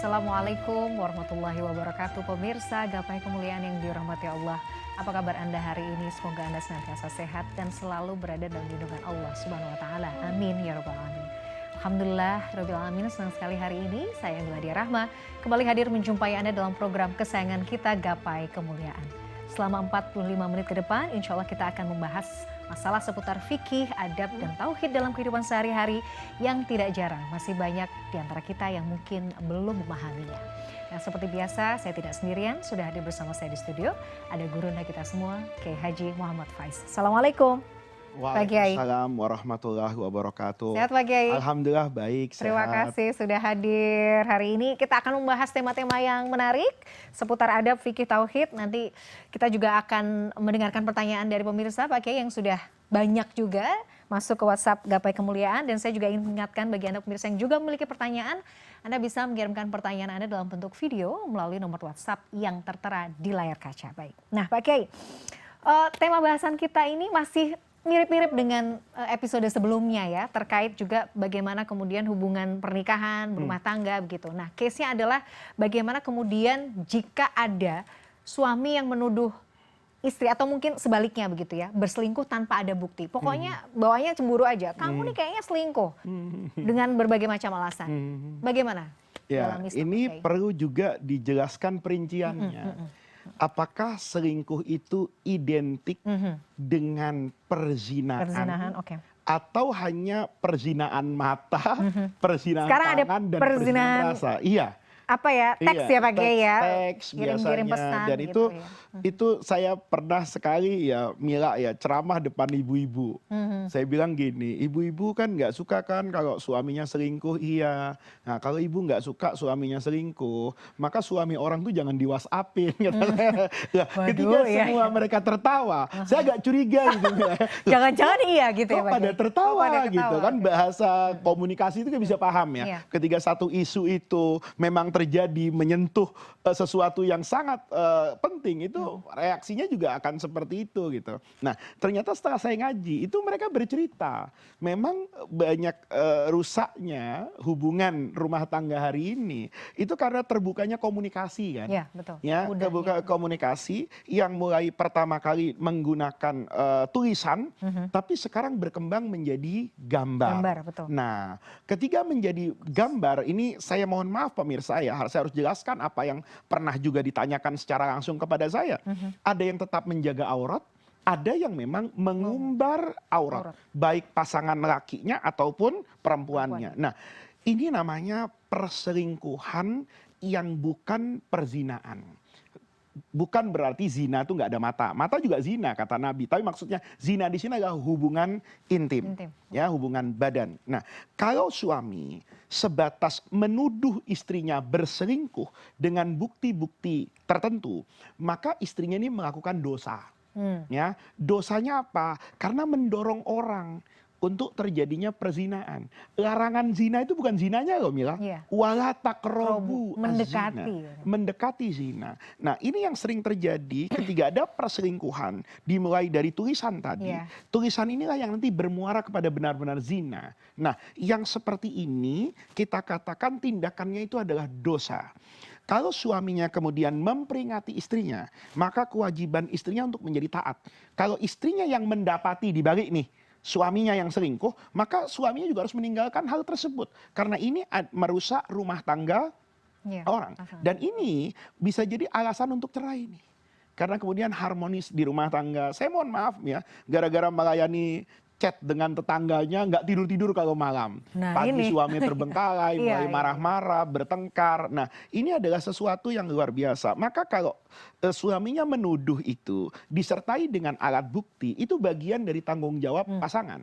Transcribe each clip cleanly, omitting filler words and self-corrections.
Assalamualaikum warahmatullahi wabarakatuh. Pemirsa Gapai Kemuliaan yang dirahmati Allah. Apa kabar Anda hari ini? Semoga Anda senantiasa sehat dan selalu berada dalam lindungan Allah Subhanahu wa taala. Amin ya rabbal alamin. Alhamdulillah rabbil alamin, senang sekali hari ini saya Miladia Rahma kembali hadir menjumpai Anda dalam program kesayangan kita Gapai Kemuliaan. Selama 45 menit ke depan, insya Allah kita akan membahas masalah seputar fikih, adab, dan tauhid dalam kehidupan sehari-hari yang tidak jarang. Masih banyak di antara kita yang mungkin belum memahaminya. Nah, seperti biasa, saya tidak sendirian, sudah hadir bersama saya di studio. Ada gurunda kita semua, Kiai Haji Muhammad Faiz. Assalamualaikum. Waalaikumsalam warahmatullahi wabarakatuh. Sehat Pak Kiai? Alhamdulillah baik, sehat. Terima kasih sudah hadir. Hari ini kita akan membahas tema-tema yang menarik seputar adab, fikih, tauhid. Nanti kita juga akan mendengarkan pertanyaan dari pemirsa Pak Kiai yang sudah banyak juga masuk ke WhatsApp Gapai Kemuliaan. Dan saya juga ingin mengingatkan bagi Anda pemirsa yang juga memiliki pertanyaan, Anda bisa mengirimkan pertanyaan Anda dalam bentuk video melalui nomor WhatsApp yang tertera di layar kaca. Baik. Nah Pak Kiai, tema bahasan kita ini masih mirip-mirip dengan episode sebelumnya ya, terkait juga bagaimana kemudian hubungan pernikahan, berumah tangga begitu. Nah, case-nya adalah bagaimana kemudian jika ada suami yang menuduh istri atau mungkin sebaliknya begitu ya, berselingkuh tanpa ada bukti. Pokoknya bawahnya cemburu aja. Kamu nih kayaknya selingkuh dengan berbagai macam alasan. Bagaimana? Ya, ini perlu juga dijelaskan perinciannya. Apakah selingkuh itu identik dengan perzinahan oke. Atau hanya perzinaan mata, perzinaan sekarang tangan, dan perzinahan rasa? Iya. Apa ya, teks ya Pak Kiai ya, teks kirim-kirim biasanya. pesan Dan gitu itu saya pernah sekali ya Mila ya ceramah depan ibu-ibu. Saya bilang gini, ibu-ibu kan nggak suka kan kalau suaminya selingkuh. Iya. Nah kalau ibu nggak suka suaminya selingkuh, maka suami orang tuh jangan di WhatsApp-in. Ketika semua mereka tertawa, saya agak curiga gitu. Jangan-jangan iya gitu ya Pak Pada Kiai? tertawa pada gitu kan, bahasa komunikasi itu kan bisa paham ya. Iya. Ketika satu isu itu memang terjadi menyentuh sesuatu yang sangat penting, itu reaksinya juga akan seperti itu gitu. Nah ternyata setelah saya ngaji itu mereka bercerita memang banyak rusaknya hubungan rumah tangga hari ini itu karena terbukanya komunikasi kan. Iya betul. Ya, terbuka komunikasi yang mulai pertama kali menggunakan tulisan, tapi sekarang berkembang menjadi gambar. Betul. Nah, ketika menjadi gambar ini saya mohon maaf pemirsa ya, saya harus jelaskan apa yang pernah juga ditanyakan secara langsung kepada saya. Ada yang tetap menjaga aurat, ada yang memang mengumbar aurat, baik pasangan lakinya ataupun perempuannya. Nah, ini namanya perselingkuhan yang bukan perzinaan. Bukan berarti zina itu nggak ada mata. Mata juga zina kata Nabi. Tapi maksudnya zina di sini adalah hubungan intim. Ya, hubungan badan. Nah, kalau suami sebatas menuduh istrinya berselingkuh dengan bukti-bukti tertentu, maka istrinya ini melakukan dosa. Ya, dosanya apa? Karena mendorong orang untuk terjadinya perzinaan. Larangan zina itu bukan zinanya loh Mila. Wala taqrabu mendekati. Mendekati zina. Nah ini yang sering terjadi ketika ada perselingkuhan dimulai dari tulisan tadi. Tulisan inilah yang nanti bermuara kepada benar-benar zina. Nah yang seperti ini kita katakan tindakannya itu adalah dosa. Kalau suaminya kemudian memperingati istrinya, maka kewajiban istrinya untuk menjadi taat. Kalau istrinya yang mendapati di balik nih, suaminya yang selingkuh, maka suaminya juga harus meninggalkan hal tersebut. Karena ini merusak rumah tangga orang. Dan ini bisa jadi alasan untuk cerai nih. Karena kemudian harmonis di rumah tangga. Saya mohon maaf ya, gara-gara melayani chat dengan tetangganya nggak tidur-tidur kalau malam. Pagi suami terbengkalai, mulai marah-marah, bertengkar. Nah ini adalah sesuatu yang luar biasa. Maka kalau suaminya menuduh itu disertai dengan alat bukti, itu bagian dari tanggung jawab pasangan.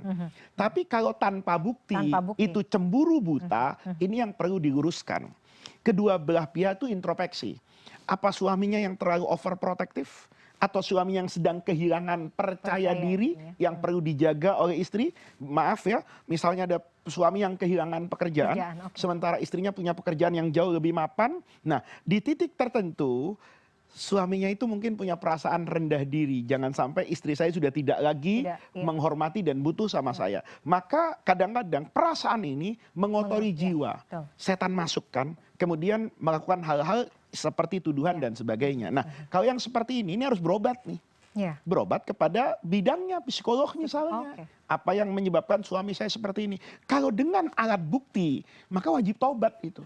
Tapi kalau tanpa bukti, itu cemburu buta, ini yang perlu diluruskan. Kedua belah pihak itu introspeksi. Apa suaminya yang terlalu overprotective? Atau suami yang sedang kehilangan percaya diri yang perlu dijaga oleh istri. Maaf ya, misalnya ada suami yang kehilangan pekerjaan sementara istrinya punya pekerjaan yang jauh lebih mapan. Nah di titik tertentu suaminya itu mungkin punya perasaan rendah diri. Jangan sampai istri saya sudah tidak lagi menghormati dan butuh sama saya. Maka kadang-kadang perasaan ini mengotori jiwa. Setan masukkan, kemudian melakukan hal-hal seperti tuduhan dan sebagainya. Nah, kalau yang seperti ini harus berobat nih. Berobat kepada bidangnya, psikolog misalnya. Apa yang menyebabkan suami saya seperti ini. Kalau dengan alat bukti, maka wajib taubat itu.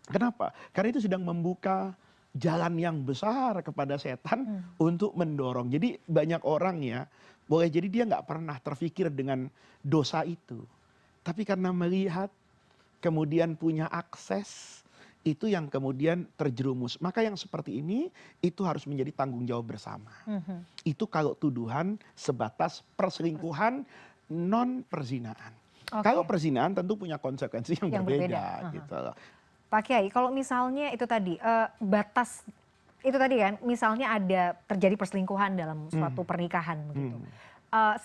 Kenapa? Karena itu sedang membuka jalan yang besar kepada setan untuk mendorong. Jadi banyak orang ya, boleh jadi dia nggak pernah terfikir dengan dosa itu. Tapi karena melihat, kemudian punya akses, itu yang kemudian terjerumus. Maka yang seperti ini, itu harus menjadi tanggung jawab bersama. Itu kalau tuduhan sebatas perselingkuhan non perzinaan. Kalau perzinaan tentu punya konsekuensi yang berbeda. Gitu loh. Pak Kiai, kalau misalnya itu tadi batas itu tadi kan, misalnya ada terjadi perselingkuhan dalam suatu pernikahan begitu.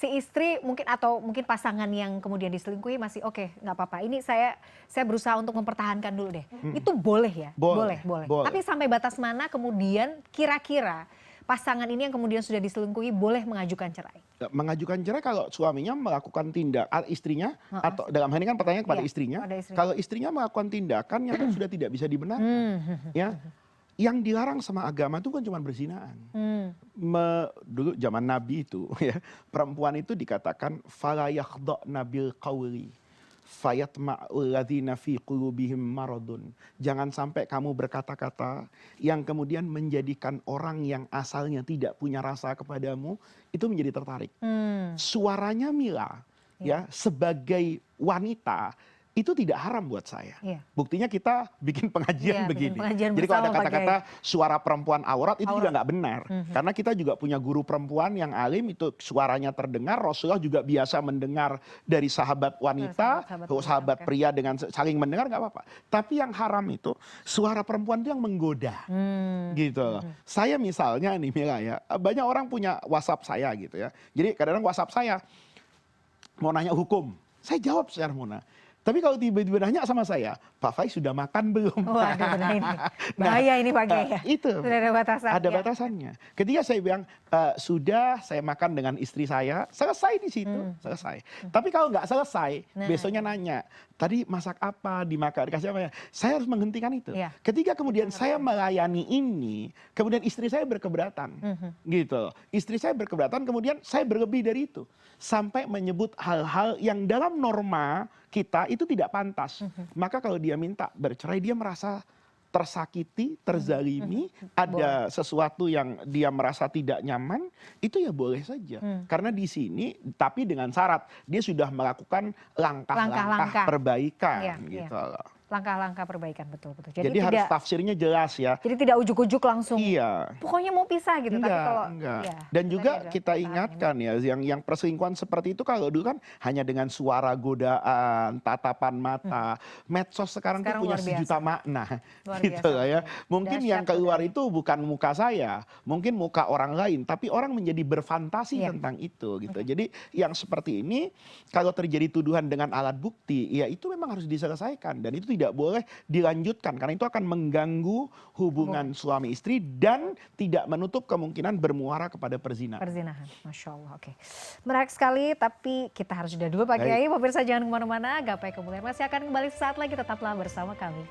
Si istri mungkin atau mungkin pasangan yang kemudian diselingkuhi masih oke, nggak apa-apa. Ini saya berusaha untuk mempertahankan dulu deh. Itu boleh ya? Boleh. Tapi sampai batas mana kemudian kira-kira pasangan ini yang kemudian sudah diselingkuhi boleh mengajukan cerai? Mengajukan cerai kalau suaminya melakukan tindak istrinya atau dalam hal ini kan pertanyaan kepada istrinya. Kalau istrinya melakukan tindakan yang sudah tidak bisa dibenarkan, ya, yang dilarang sama agama itu kan cuma berzinaan. Dulu zaman Nabi itu, ya, perempuan itu dikatakan fala yakhda'na bil qawli fayatma'ul ladzina fi qulubihim maradun. Jangan sampai kamu berkata-kata yang kemudian menjadikan orang yang asalnya tidak punya rasa kepadamu itu menjadi tertarik. Suaranya Mila ya sebagai wanita itu tidak haram buat saya. Buktinya kita bikin pengajian begini. Jadi kalau ada kata-kata suara perempuan aurat itu juga nggak benar. Karena kita juga punya guru perempuan yang alim itu suaranya terdengar. Rasulullah juga biasa mendengar dari sahabat wanita, sahabat pria dengan saling mendengar nggak apa-apa. Tapi yang haram itu suara perempuan itu yang menggoda. Gitu loh. Saya misalnya nih Mila ya, banyak orang punya WhatsApp saya gitu ya. Jadi kadang-kadang WhatsApp saya mau nanya hukum, saya jawab secara muna. Tapi kalau tiba-tiba nanya sama saya, Pak Faiz sudah makan belum? Waduh, benar ini. Bahaya ini Pak Kiai ya. Itu. Sudah ada batasannya. Ada batasannya. Ketika saya bilang, sudah saya makan dengan istri saya, selesai di situ. Selesai. Tapi kalau nggak selesai, besoknya nanya, tadi masak apa, dimakan, dikasih apa ya? Saya harus menghentikan itu. Ketika kemudian saya melayani ini, kemudian istri saya berkeberatan. Gitu. Istri saya berkeberatan, kemudian saya berlebih dari itu. Sampai menyebut hal-hal yang dalam norma kita itu tidak pantas. Maka kalau dia minta bercerai, dia merasa tersakiti, terzalimi, ada sesuatu yang dia merasa tidak nyaman, itu ya boleh saja. Karena di sini, tapi dengan syarat dia sudah melakukan langkah-langkah perbaikan, gitu loh. Langkah-langkah perbaikan, betul. Jadi harus tafsirnya jelas ya. Jadi tidak ujuk-ujuk langsung. Iya. Pokoknya mau pisah gitu. Enggak, tapi kalau enggak. Ya, dan juga kita ingatkan ya, yang perselingkuhan seperti itu kalau dulu kan hanya dengan suara godaan, tatapan mata. Medsos sekarang tuh punya sejuta makna. Gitu lah ya. Mungkin yang keluar itu bukan muka saya, mungkin muka orang lain, tapi orang menjadi berfantasi tentang itu gitu. Jadi yang seperti ini kalau terjadi tuduhan dengan alat bukti, ya itu memang harus diselesaikan dan itu tidak boleh dilanjutkan karena itu akan mengganggu hubungan suami istri dan tidak menutup kemungkinan bermuara kepada perzinahan. Masya Allah. Oke. Menarik sekali, tapi kita harus jeda dulu Pak Kiai. Pemirsa jangan kemana-mana, Gapai Kemuliaan masih akan kembali saat lagi, tetaplah bersama kami.